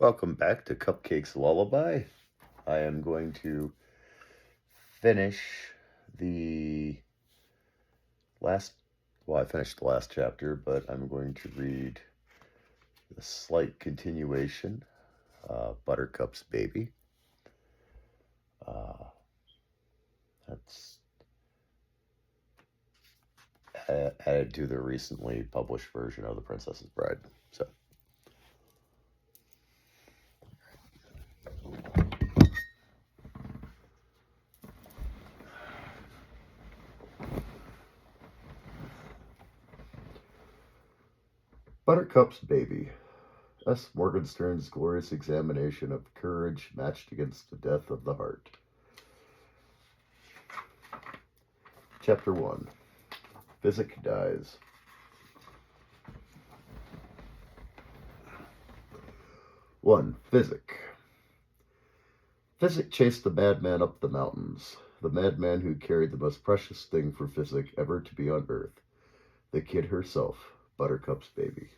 Welcome back to Cupcake's Lullaby. I am going to finish the last, I finished the last chapter, but I'm going to read a slight continuation, Buttercup's Baby. That's added to the recently published version of The Princess's Bride. So, Buttercup's Baby. S. Morgenstern's glorious examination of courage matched against the death of the heart. Chapter 1. Physic dies. 1. Physic. Physic chased the madman up the mountains, the madman who carried the most precious thing for Physic ever to be on earth, the kid herself, Buttercup's baby.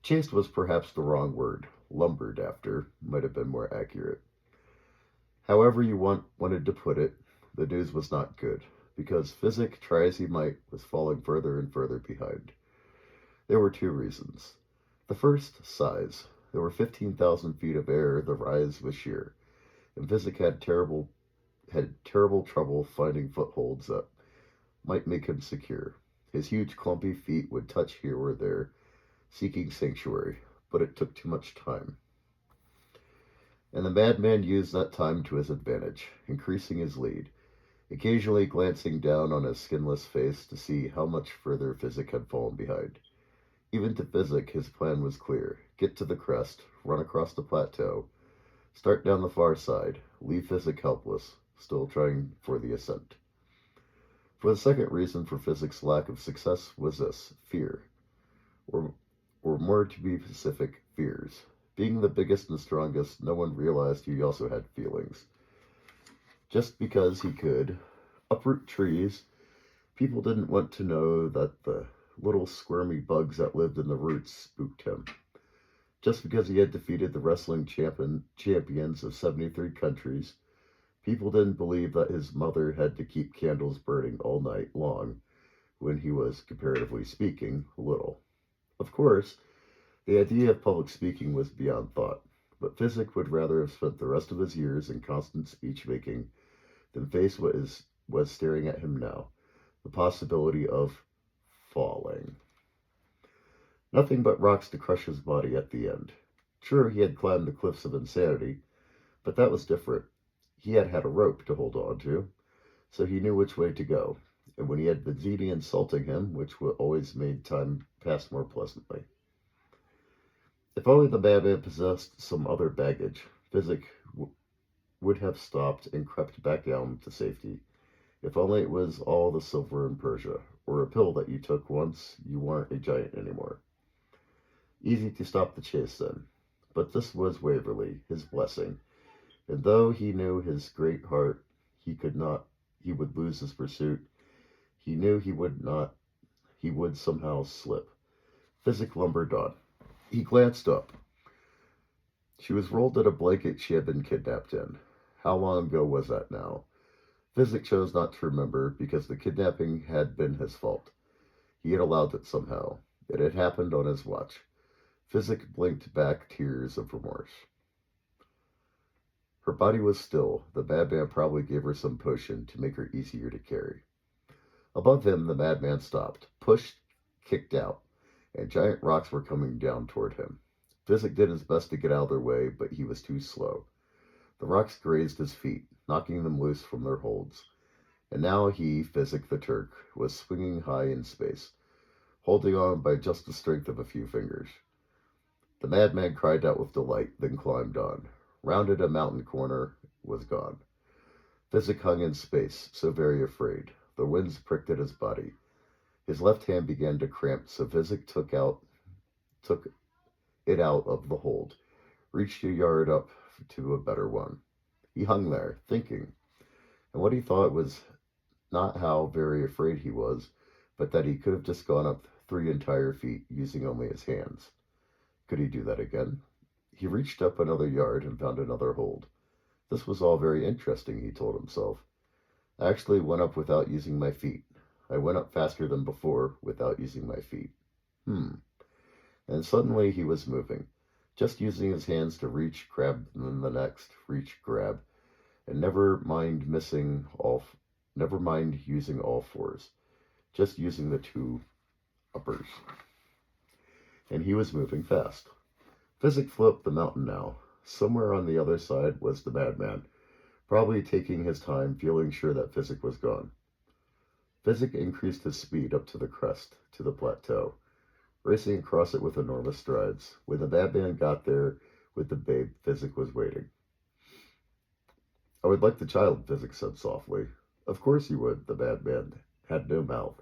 Chased was perhaps the wrong word. Lumbered after might have been more accurate. However you wanted to put it, the news was not good, because Physic, try as he might, was falling further and further behind. There were two reasons. The first, size. There were 15,000 feet of air, the rise was sheer, and Physic had terrible trouble finding footholds that might make him secure. His huge clumpy feet would touch here or there, seeking sanctuary, but it took too much time. And the madman used that time to his advantage, increasing his lead, occasionally glancing down on his skinless face to see how much further Physic had fallen behind. Even to Physic, his plan was clear. Get to the crest, run across the plateau, start down the far side, leave Physic helpless, still trying for the ascent. For the second reason for Physic's lack of success was this: fear. Or more to be specific, fears. Being the biggest and strongest, no one realized he also had feelings. Just because he could uproot trees, people didn't want to know that the little squirmy bugs that lived in the roots spooked him. Just because he had defeated the wrestling champions of 73 countries, people didn't believe that his mother had to keep candles burning all night long when he was, comparatively speaking, little. Of course, the idea of public speaking was beyond thought, but Physic would rather have spent the rest of his years in constant speech-making than face what was staring at him now, the possibility of falling. Nothing but rocks to crush his body at the end. Sure, he had climbed the cliffs of insanity, but that was different. He had had a rope to hold on to, so he knew which way to go, and when he had Vizzini insulting him, which always made time pass more pleasantly. If only the madman possessed some other baggage, Physic would have stopped and crept back down to safety. If only it was all the silver in Persia, or a pill that you took once you weren't a giant anymore. Easy to stop the chase then. But this was Waverley, his blessing, and though he knew his great heart he would lose his pursuit, he knew he would somehow slip. Physic lumbered on. He glanced up. She was rolled in a blanket she had been kidnapped in. How long ago was that now? Physic chose not to remember, because the kidnapping had been his fault. He had allowed it somehow. It had happened on his watch. Physic blinked back tears of remorse. Her body was still. The madman probably gave her some potion to make her easier to carry. Above him, the madman stopped, pushed, kicked out, and giant rocks were coming down toward him. Physic did his best to get out of their way, but he was too slow. The rocks grazed his feet, knocking them loose from their holds. And now he, Physic the Turk, was swinging high in space, holding on by just the strength of a few fingers. The madman cried out with delight, then climbed on. Rounded a mountain corner, was gone. Physic hung in space, so very afraid. The winds pricked at his body. His left hand began to cramp, so Physic took it out of the hold, reached a yard up to a better one. He hung there, thinking, and what he thought was not how very afraid he was, but that he could have just gone up 3 entire feet using only his hands. Could he do that again? He reached up another yard and found another hold. This was all very interesting, he told himself. I actually went up without using my feet. I went up faster than before without using my feet. Hmm. And suddenly he was moving, just using his hands to reach, grab, and then the next, reach, grab, and never mind using all fours, just using the two uppers. And he was moving fast. Physic flew up the mountain now. Somewhere on the other side was the madman, probably taking his time, feeling sure that Physic was gone. Physic increased his speed up to the crest, to the plateau, racing across it with enormous strides. When the madman got there with the babe, Physic was waiting. I would like the child, Physic said softly. Of course you would, the madman had no mouth.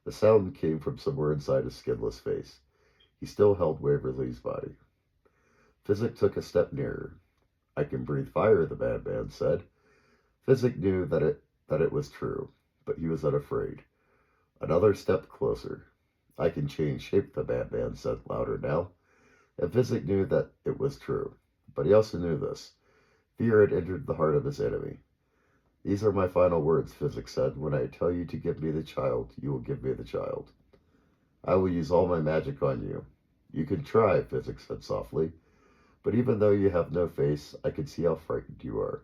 The sound came from somewhere inside his skinless face. He still held Waverly's body. Physic took a step nearer. I can breathe fire, the madman said. Physic knew that it was true, but he was unafraid. Another step closer. I can change shape, the madman said louder now. And Physic knew that it was true, but he also knew this. Fear had entered the heart of his enemy. These are my final words, Physic said. When I tell you to give me the child, you will give me the child. I will use all my magic on you. You can try, Physic said softly. But even though you have no face, I can see how frightened you are.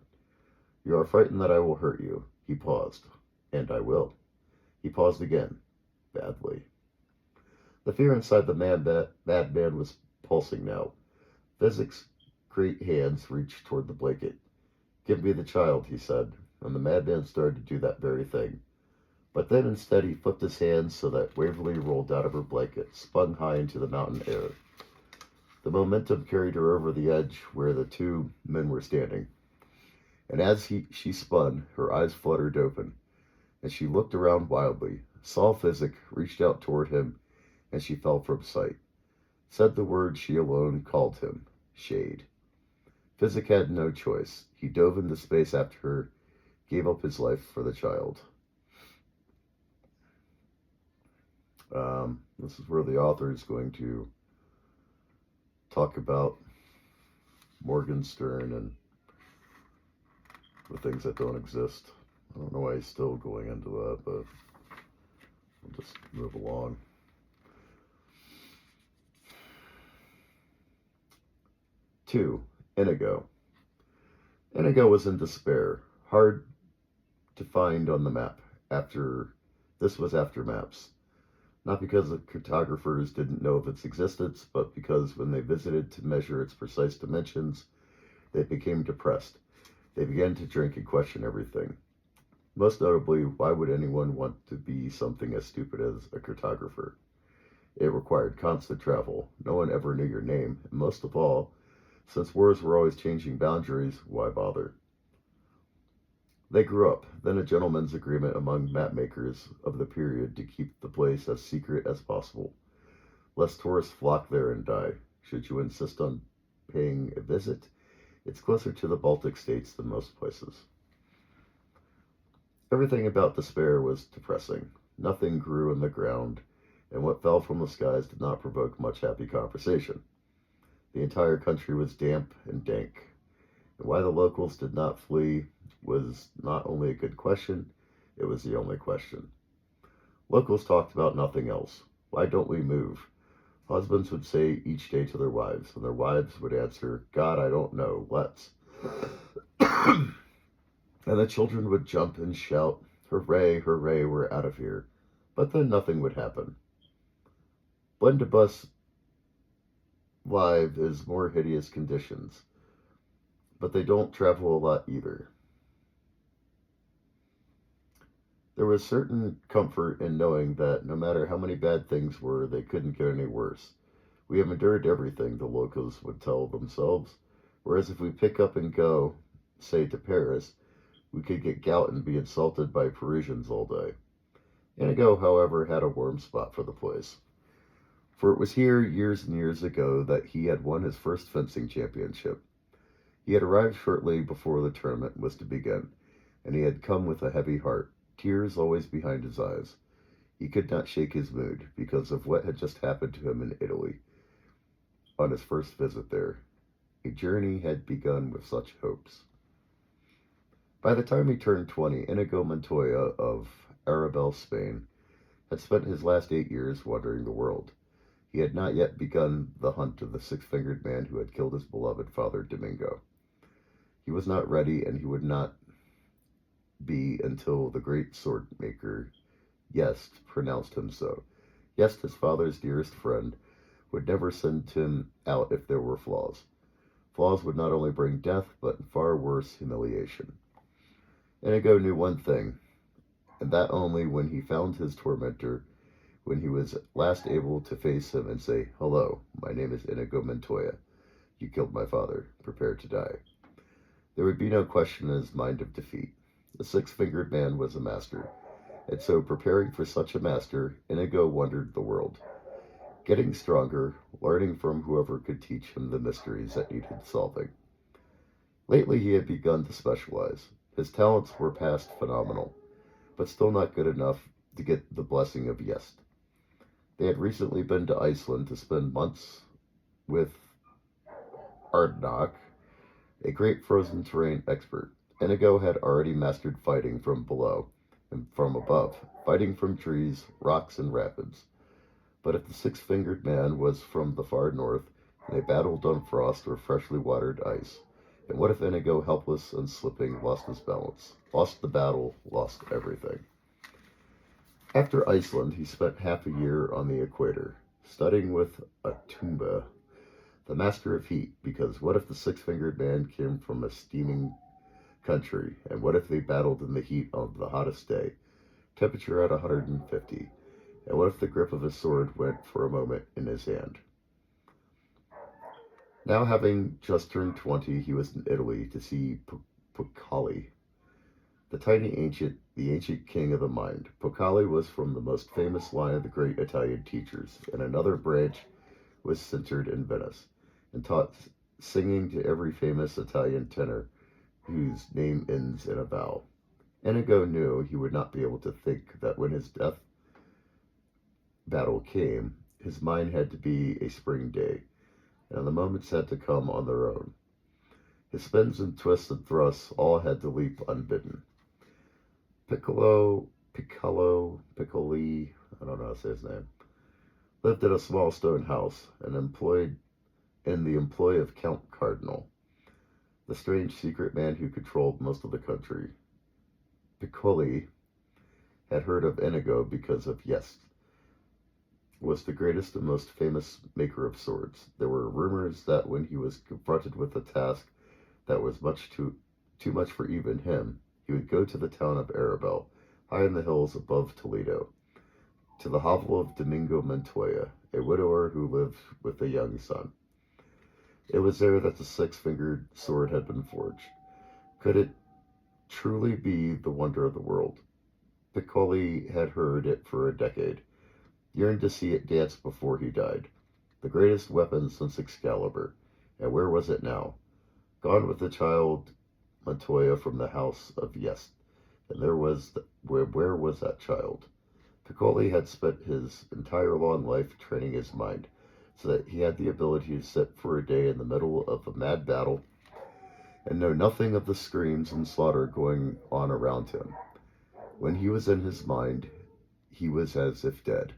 You are frightened that I will hurt you. He paused. And I will. He paused again. Badly. The fear inside the madman was pulsing now. Physic's great hands reached toward the blanket. Give me the child, he said, and the madman started to do that very thing. But then instead he flipped his hands so that Waverly rolled out of her blanket, spun high into the mountain air. The momentum carried her over the edge where the two men were standing. And as she spun, her eyes fluttered open, and she looked around wildly, saw Physic, reached out toward him, and she fell from sight. Said the word she alone called him, Shade. Physic had no choice. He dove into space after her, gave up his life for the child. This is where the author is going to talk about Morgenstern and the things that don't exist. I don't know why he's still going into that, but we'll just move along. 2. Inigo. Inigo was in despair, hard to find on the map. This was after maps. Not because the cartographers didn't know of its existence, but because when they visited to measure its precise dimensions, they became depressed. They began to drink and question everything. Most notably, why would anyone want to be something as stupid as a cartographer? It required constant travel. No one ever knew your name, and most of all, since wars were always changing boundaries, why bother? They grew up, then a gentleman's agreement among mapmakers of the period to keep the place as secret as possible, lest tourists flock there and die. Should you insist on paying a visit, it's closer to the Baltic states than most places. Everything about despair was depressing. Nothing grew in the ground, and what fell from the skies did not provoke much happy conversation. The entire country was damp and dank, and why the locals did not flee was not only a good question, it was the only question. Locals talked about nothing else. Why don't we move? Husbands would say each day to their wives, and their wives would answer, God, I don't know, let's. And the children would jump and shout, hooray, hooray, we're out of here. But then nothing would happen. Blendibus Live is more hideous conditions, but they don't travel a lot either. There was certain comfort in knowing that no matter how many bad things were, they couldn't get any worse. We have endured everything, the locals would tell themselves, whereas if we pick up and go, say, to Paris, we could get gout and be insulted by Parisians all day. Inigo, however, had a warm spot for the place. For it was here, years and years ago, that he had won his first fencing championship. He had arrived shortly before the tournament was to begin, and he had come with a heavy heart, tears always behind his eyes. He could not shake his mood, because of what had just happened to him in Italy, on his first visit there. A journey had begun with such hopes. By the time he turned 20, Inigo Montoya of Arabel, Spain, had spent his last 8 years wandering the world. He had not yet begun the hunt of the six-fingered man who had killed his beloved father Domingo. He was not ready, and he would not be until the great sword maker, Yest, pronounced him so. Yest, his father's dearest friend, would never send him out if there were flaws. Flaws would not only bring death, but far worse, humiliation. Inigo knew one thing, and that only: when he found his tormentor, when he was at last able to face him and say, "Hello, my name is Inigo Montoya. You killed my father. Prepare to die." There would be no question in his mind of defeat. The six-fingered man was a master, and so, preparing for such a master, Inigo wandered the world, getting stronger, learning from whoever could teach him the mysteries that needed solving. Lately he had begun to specialize. His talents were past phenomenal, but still not good enough to get the blessing of Yest. They had recently been to Iceland to spend months with Ardnok, a great frozen terrain expert. Inigo had already mastered fighting from below and from above, fighting from trees, rocks, and rapids. But if the six-fingered man was from the far north, and they battled on frost or freshly watered ice, and what if Inigo, helpless and slipping, lost his balance, lost the battle, lost everything? After Iceland, he spent half a year on the equator, studying with Atumba, the master of heat, because what if the six-fingered man came from a steaming country, and what if they battled in the heat of the hottest day, temperature at 150, and what if the grip of his sword went for a moment in his hand? Now, having just turned 20, he was in Italy to see Paccoli, the ancient king of the mind. Paccoli was from the most famous line of the great Italian teachers, and another branch was centered in Venice, and taught singing to every famous Italian tenor whose name ends in a vowel. Inigo knew he would not be able to think that when his death battle came, his mind had to be a spring day, and the moments had to come on their own. His spins and twists and thrusts all had to leap unbidden. Piccoli, I don't know how to say his name, lived in a small stone house and employed in the employ of Count Cardinal, the strange secret man who controlled most of the country. Piccoli had heard of Inigo because of Yest, was the greatest and most famous maker of swords. There were rumors that when he was confronted with a task that was too much for even him, he would go to the town of Arabel, high in the hills above Toledo, to the hovel of Domingo Montoya, a widower who lived with a young son. It was there that the six-fingered sword had been forged. Could it truly be the wonder of the world? Piccoli had heard it for a decade, yearned to see it dance before he died. The greatest weapon since Excalibur. And where was it now? Gone with the child Montoya from the house of Yest. And where was that child? Piccoli had spent his entire long life training his mind, so that he had the ability to sit for a day in the middle of a mad battle and know nothing of the screams and slaughter going on around him. When he was in his mind, he was as if dead,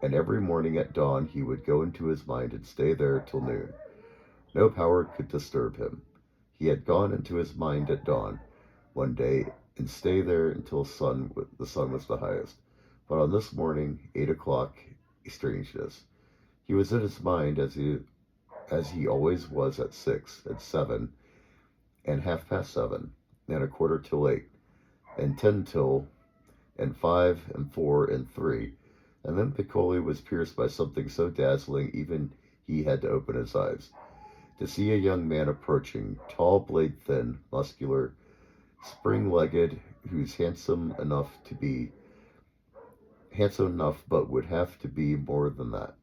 and every morning at dawn he would go into his mind and stay there till noon. No power could disturb him. He had gone into his mind at dawn one day and stay there until the sun was the highest. But on this morning, 8 o'clock, a strangeness. He was in his mind as he always was at 6 and 7 and 7:30 and 7:15 and 10 till and 5 and 4 and 3. And then Piccoli was pierced by something so dazzling even he had to open his eyes. To see a young man approaching, tall, blade thin, muscular, spring-legged, who's handsome enough but would have to be more than that,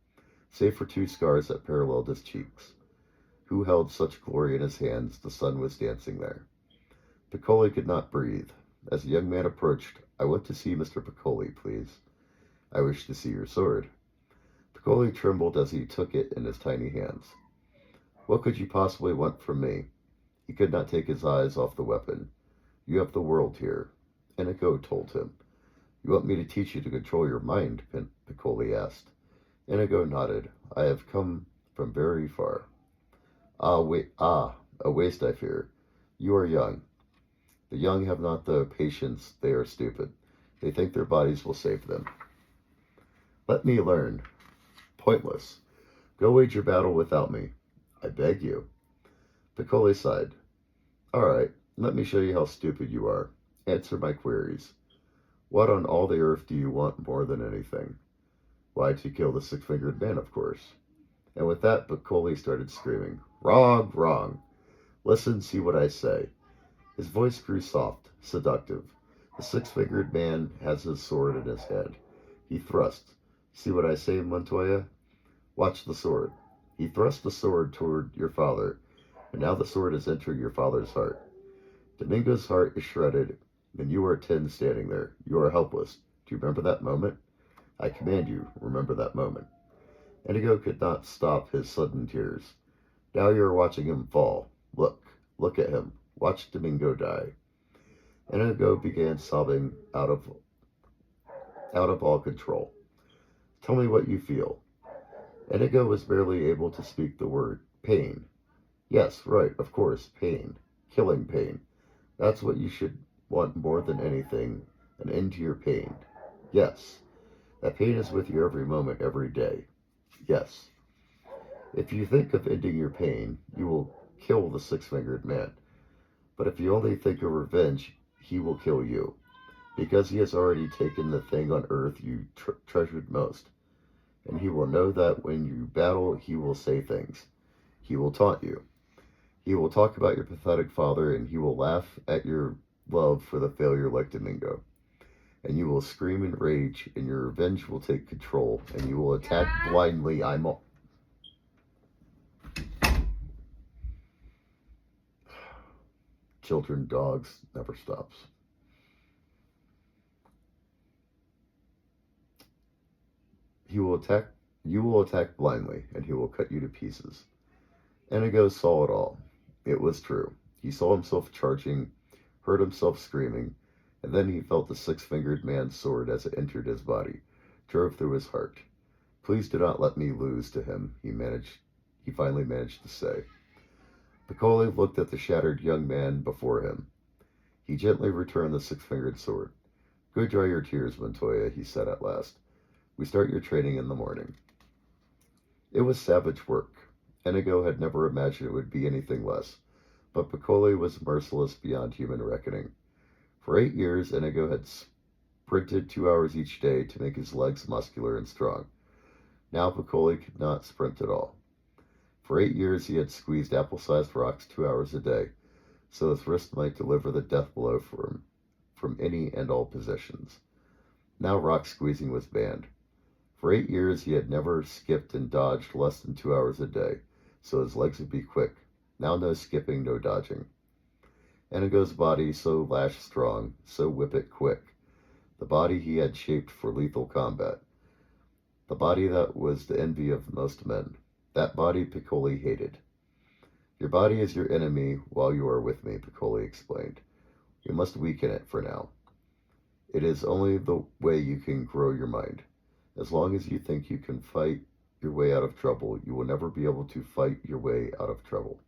save for 2 scars that paralleled his cheeks. Who held such glory in his hands? The sun was dancing there. Piccoli could not breathe. As the young man approached, "I want to see Mr. Piccoli, please." "I wish to see your sword." Piccoli trembled as he took it in his tiny hands. What could you possibly want from me? He could not take his eyes off the weapon. You have the world here. Inigo told him. You want me to teach you to control your mind? Piccoli asked. Inigo nodded. I have come from very far. A waste, I fear. You are young. The young have not the patience. They are stupid. They think their bodies will save them. Let me learn. Pointless. Go wage your battle without me. I beg you. Piccoli sighed. All right, let me show you how stupid you are. Answer my queries. What on all the earth do you want more than anything? Why, to kill the six-fingered man, of course. And with that, Piccoli started screaming, Wrong, wrong. Listen, see what I say. His voice grew soft, seductive. The six-fingered man has his sword in his hand. He thrusts. See what I say, Montoya? Watch the sword. He thrust the sword toward your father, and now the sword has entered your father's heart. Domingo's heart is shredded, and you are 10 standing there. You are helpless. Do you remember that moment? I command you, remember that moment. Inigo could not stop his sudden tears. Now you are watching him fall. Look at him. Watch Domingo die. Inigo began sobbing out of all control. Tell me what you feel. Inigo was barely able to speak the word. Pain. Yes, right, of course, pain. Killing pain. That's what you should want more than anything, an end to your pain. Yes. That pain is with you every moment, every day. Yes. If you think of ending your pain, you will kill the six-fingered man. But if you only think of revenge, he will kill you, because he has already taken the thing on earth you treasured most. And he will know that when you battle, he will say things. He will taunt you. He will talk about your pathetic father, and he will laugh at your love for the failure like Domingo. And you will scream in rage, and your revenge will take control, and you will attack blindly. Children, dogs, never stops. You will attack blindly, and he will cut you to pieces. Inigo saw it all. It was true. He saw himself charging, heard himself screaming, and then he felt the six-fingered man's sword as it entered his body, drove through his heart. Please do not let me lose to him, he finally managed to say. Piccoli looked at the shattered young man before him. He gently returned the six-fingered sword. Go dry your tears, Montoya, he said at last. We start your training in the morning. It was savage work. Inigo had never imagined it would be anything less, but Piccoli was merciless beyond human reckoning. For 8 years, Inigo had sprinted 2 hours each day to make his legs muscular and strong. Now Piccoli could not sprint at all. For 8 years he had squeezed apple-sized rocks 2 hours a day, so his wrist might deliver the death blow for him from any and all positions. Now rock squeezing was banned. For 8 years he had never skipped and dodged less than 2 hours a day, so his legs would be quick. Now no skipping, no dodging. Inigo's body, so lash strong, so whip it quick. The body he had shaped for lethal combat. The body that was the envy of most men. That body Piccoli hated. Your body is your enemy while you are with me, Piccoli explained. You must weaken it for now. It is only the way you can grow your mind. As long as you think you can fight your way out of trouble, you will never be able to fight your way out of trouble.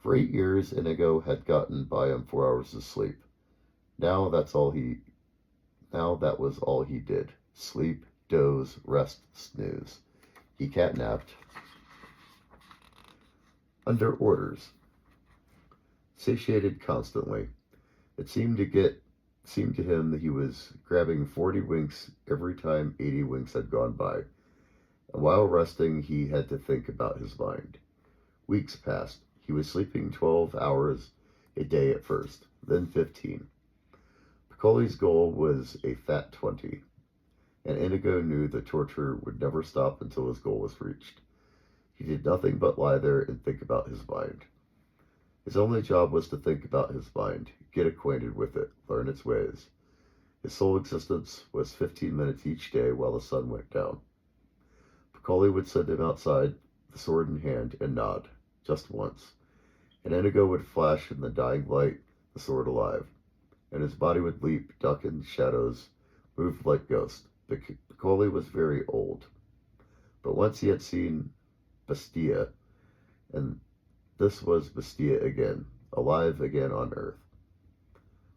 For 8 years, Inigo had gotten by on 4 hours of sleep. Now that was all he did. Sleep, doze, rest, snooze. He catnapped under orders. Satiated constantly. It seemed to him that he was grabbing 40 winks every time 80 winks had gone by. And while resting, he had to think about his mind. Weeks passed. He was sleeping 12 hours a day at first, then 15. Piccoli's goal was a fat 20, and Inigo knew the torture would never stop until his goal was reached. He did nothing but lie there and think about his mind. His only job was to think about his mind, get acquainted with it, learn its ways. His sole existence was 15 minutes each day while the sun went down. Piccoli would send him outside the sword in hand, and nod, just once. And Inigo would flash in the dying light, the sword alive, and his body would leap, duck in shadows, move like ghosts. Piccoli was very old, but once he had seen Bastia, and this was Bastia again, alive again on earth.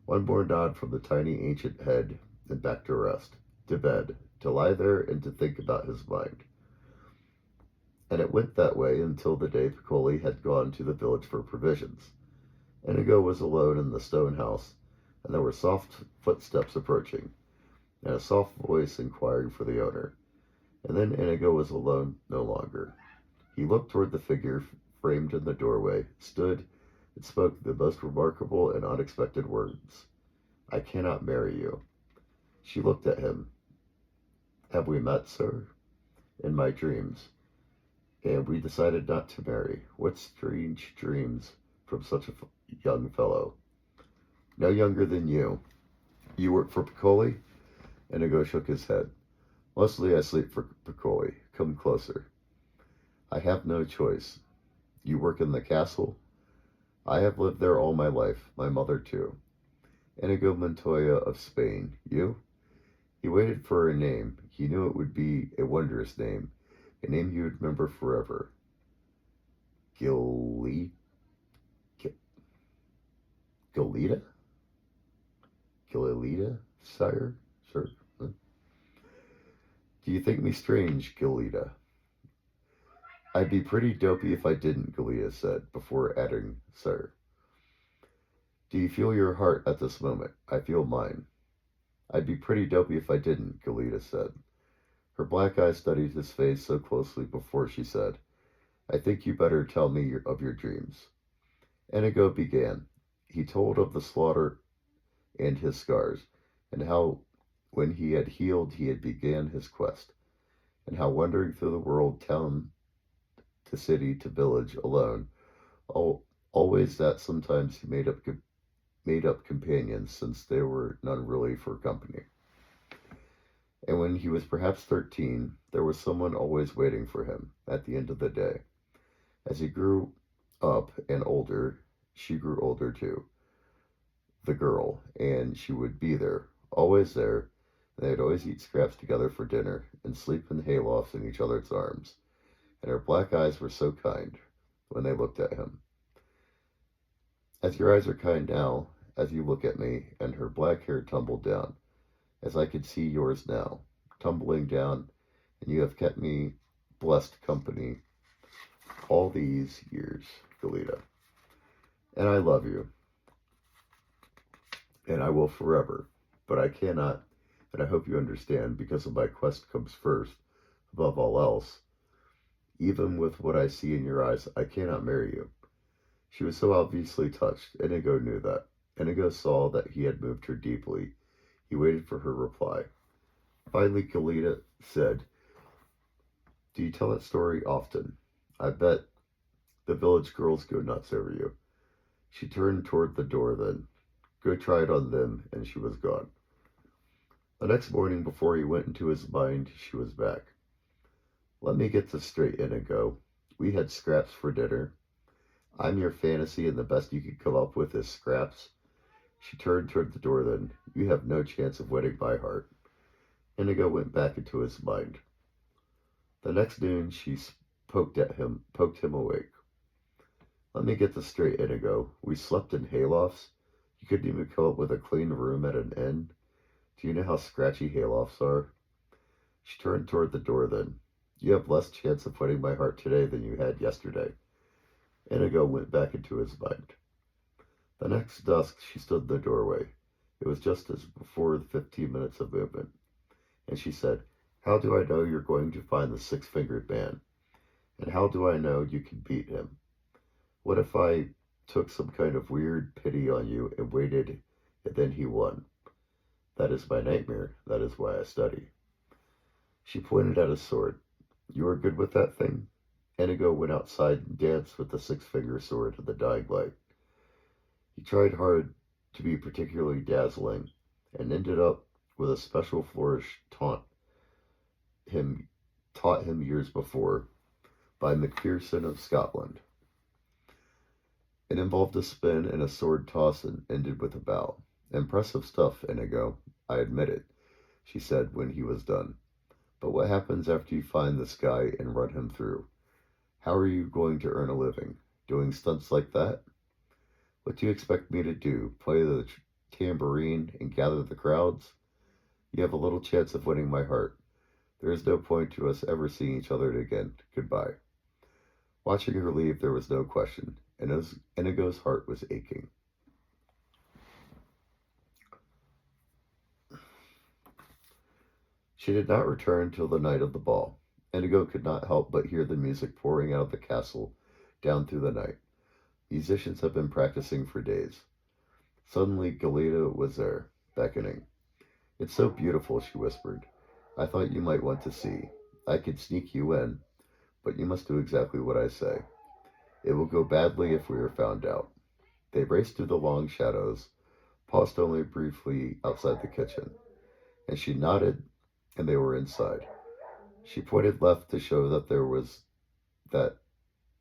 One more nod from the tiny ancient head, and back to rest, to bed, to lie there and to think about his mind. And it went that way until the day Piccoli had gone to the village for provisions. Inigo was alone in the stone house, and there were soft footsteps approaching, and a soft voice inquiring for the owner. And then Inigo was alone no longer. He looked toward the figure framed in the doorway, stood, and spoke the most remarkable and unexpected words. "I cannot marry you." She looked at him. "Have we met, sir?" "In my dreams. And we decided not to marry. What strange dreams from such a young fellow." "No younger than you." "You work for Piccoli?" Inigo shook his head. "Mostly I sleep for Piccoli. Come closer." "I have no choice." "You work in the castle?" "I have lived there all my life. My mother too." "Inigo Montoya of Spain. You?" He waited for a name. He knew it would be a wondrous name, a name he would remember forever. Gilita? Gilita, sire? Sir? Huh? "Do you think me strange, Gilita?" "I'd be pretty dopey if I didn't," Gilita said, before adding, "sir." "Do you feel your heart at this moment?" "I feel mine." "I'd be pretty dopey if I didn't," Gilita said. Her black eyes studied his face so closely before she said, "I think you better tell me of your dreams." Inigo began. He told of the slaughter and his scars, and how when he had healed he had began his quest, and how wandering through the world, town to city to village, alone, always that sometimes he made up companions, since there were none really for company. And when he was perhaps 13, there was someone always waiting for him at the end of the day. As he grew up and older, she grew older too, the girl, and she would be there, always there, and they'd always eat scraps together for dinner, and sleep in haylofts in each other's arms, and her black eyes were so kind when they looked at him. As your eyes are kind now, as you look at me, and her black hair tumbled down, as I could see yours now, tumbling down, and you have kept me blessed company all these years, Gilita. And I love you, and I will forever, but I cannot, and I hope you understand, because of my quest comes first, above all else. Even with what I see in your eyes, I cannot marry you." She was so obviously touched. Inigo knew that. Inigo saw that he had moved her deeply. He waited for her reply. Finally, Gilita said, "Do you tell that story often? I bet the village girls go nuts over you." She turned toward the door then. Go try it on them, and she was gone. The next morning, before he went into his mind, she was back. "Let me get this straight, Inigo. We had scraps for dinner. I'm your fantasy, and the best you could come up with is scraps." She turned toward the door then. "You have no chance of winning my heart." Inigo went back into his mind. The next noon she poked him awake. "Let me get this straight, Inigo. We slept in haylofts. You couldn't even come up with a clean room at an inn. Do you know how scratchy haylofts are?" She turned toward the door then. "You have less chance of winning my heart today than you had yesterday." Inigo went back into his mind. The next dusk she stood in the doorway. It was just as before the 15 minutes of movement. And she said, "How do I know you're going to find the six-fingered man? And how do I know you can beat him? What if I took some kind of weird pity on you and waited, and then he won? That is my nightmare. That is why I study." She pointed at his sword. "You are good with that thing?" Inigo went outside and danced with the six-finger sword in the dying light. He tried hard to be particularly dazzling, and ended up with a special flourish taught him years before, by Macpherson of Scotland. It involved a spin and a sword toss and ended with a bow. Impressive stuff, Inigo. I admit it, she said when he was done. But what happens after you find this guy and run him through? How are you going to earn a living? Doing stunts like that? What do you expect me to do? Play the tambourine and gather the crowds? You have a little chance of winning my heart. There is no point to us ever seeing each other again. Goodbye. Watching her leave, there was no question, and Inigo's heart was aching. She did not return till the night of the ball. Inigo could not help but hear the music pouring out of the castle down through the night. Musicians had been practicing for days. Suddenly, Gelida was there, beckoning. It's so beautiful, she whispered. I thought you might want to see. I could sneak you in, but you must do exactly what I say. It will go badly if we are found out. They raced through the long shadows, paused only briefly outside the kitchen, and she nodded, and they were inside. She pointed left to show that that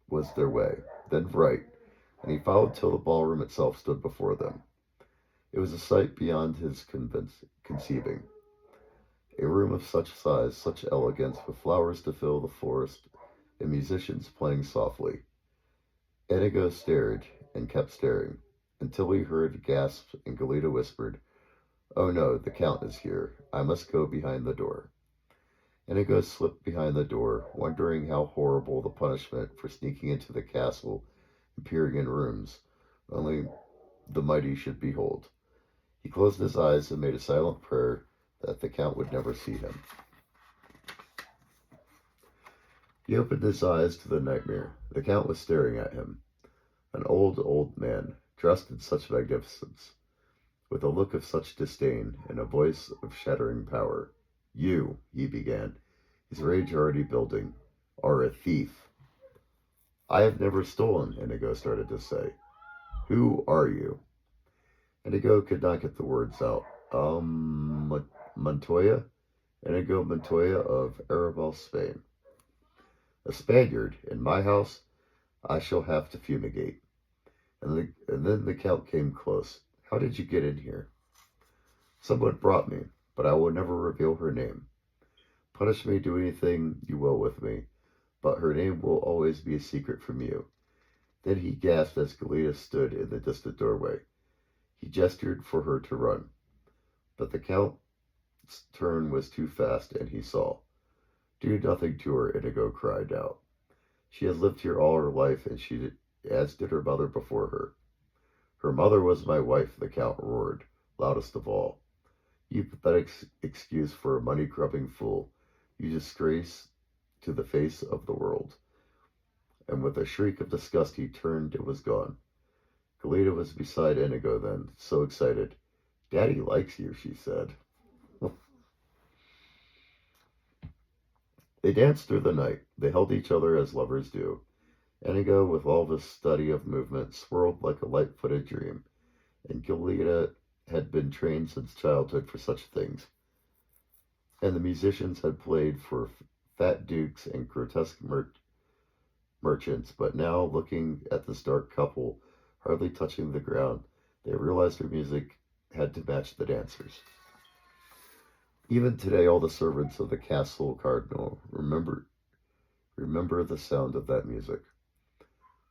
was their way, then right, and he followed till the ballroom itself stood before them. It was a sight beyond his conceiving. A room of such size, such elegance, with flowers to fill the forest, and musicians playing softly. Inigo stared, and kept staring, until he heard gasps, and Gelida whispered, Oh no, the Count is here. I must go behind the door. Inigo slipped behind the door, wondering how horrible the punishment for sneaking into the castle and peering in rooms only the mighty should behold. He closed his eyes and made a silent prayer that the Count would never see him. He opened his eyes to the nightmare. The Count was staring at him. An old man, dressed in such magnificence, with a look of such disdain and a voice of shattering power. You, he began, his rage already building, are a thief. I have never stolen, Inigo started to say. Who are you? Inigo could not get the words out. Montoya? Inigo Montoya of Arabel, Spain. A Spaniard in my house? I shall have to fumigate. And then the Count came close. How did you get in here? Someone brought me, but I will never reveal her name. Punish me, do anything you will with me, but her name will always be a secret from you. Then he gasped as Gelida stood in the distant doorway. He gestured for her to run, but the Count's turn was too fast, and he saw. Do nothing to her, Inigo cried out. She has lived here all her life, and as did her mother before her. Her mother was my wife, the Count roared, loudest of all. You pathetic excuse for a money-grubbing fool. You disgrace to the face of the world. And with a shriek of disgust he turned and was gone. Gelida was beside Inigo then, so excited. Daddy likes you, she said. They danced through the night. They held each other as lovers do. Inigo, with all his study of movement, swirled like a light-footed dream, and Gelida had been trained since childhood for such things. And the musicians had played for fat dukes and grotesque merchants, but now, looking at this dark couple, hardly touching the ground, they realized their music had to match the dancers. Even today, all the servants of the Castle Cardinal remember the sound of that music.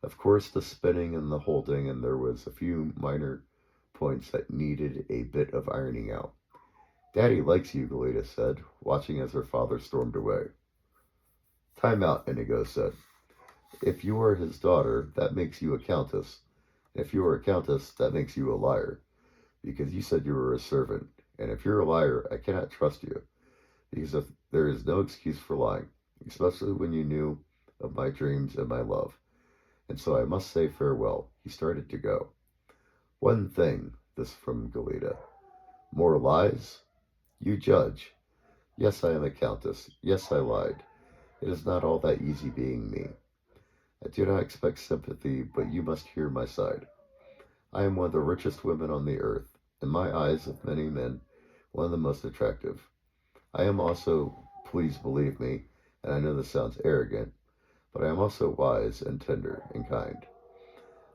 Of course, the spinning and the holding, and there was a few minor points that needed a bit of ironing out. Daddy likes you, Gelida said, watching as her father stormed away. Time out, Inigo said. If you are his daughter, that makes you a countess. If you are a countess, that makes you a liar, because you said you were a servant. And if you're a liar, I cannot trust you, because there is no excuse for lying, especially when you knew of my dreams and my love. And so I must say farewell. He started to go. One thing, this from Gelida. More lies? You judge. Yes, I am a countess. Yes, I lied. It is not all that easy being me. I do not expect sympathy, but you must hear my side. I am one of the richest women on the earth, in my eyes of many men, one of the most attractive. I am also, please believe me, and I know this sounds arrogant, but I am also wise and tender and kind.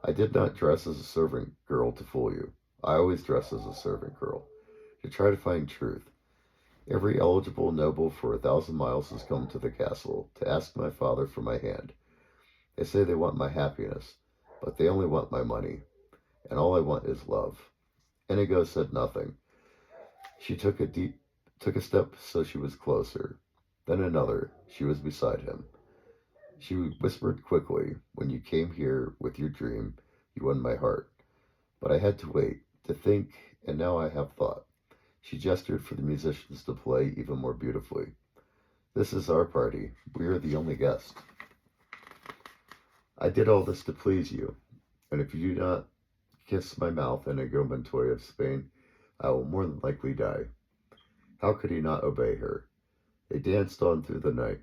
I did not dress as a servant girl to fool you. I always dress as a servant girl, to try to find truth. Every eligible noble for 1,000 miles has come to the castle to ask my father for my hand. They say they want my happiness, but they only want my money, and all I want is love. Inigo said nothing. She took a step so she was closer. Then another. She was beside him. She whispered quickly, "When you came here with your dream, you won my heart. But I had to wait, to think, and now I have thought." She gestured for the musicians to play even more beautifully. "This is our party. We are the only guests. I did all this to please you, and if you do not kiss my mouth, Inigo Montoya of Spain, I will more than likely die." How could he not obey her? They danced on through the night.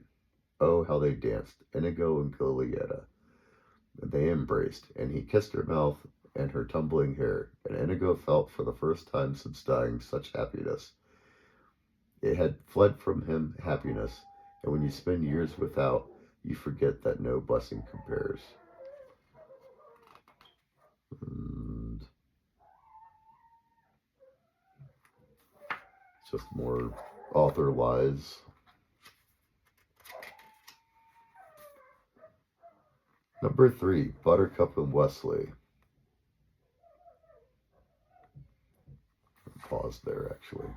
Oh, how they danced, Inigo and Golietta. They embraced, and he kissed her mouth and her tumbling hair, and Inigo felt for the first time since dying such happiness. It had fled from him, happiness, and when you spend years without, you forget that no blessing compares. And just more author lies. Number 3, Buttercup and Wesley. Pause there, actually.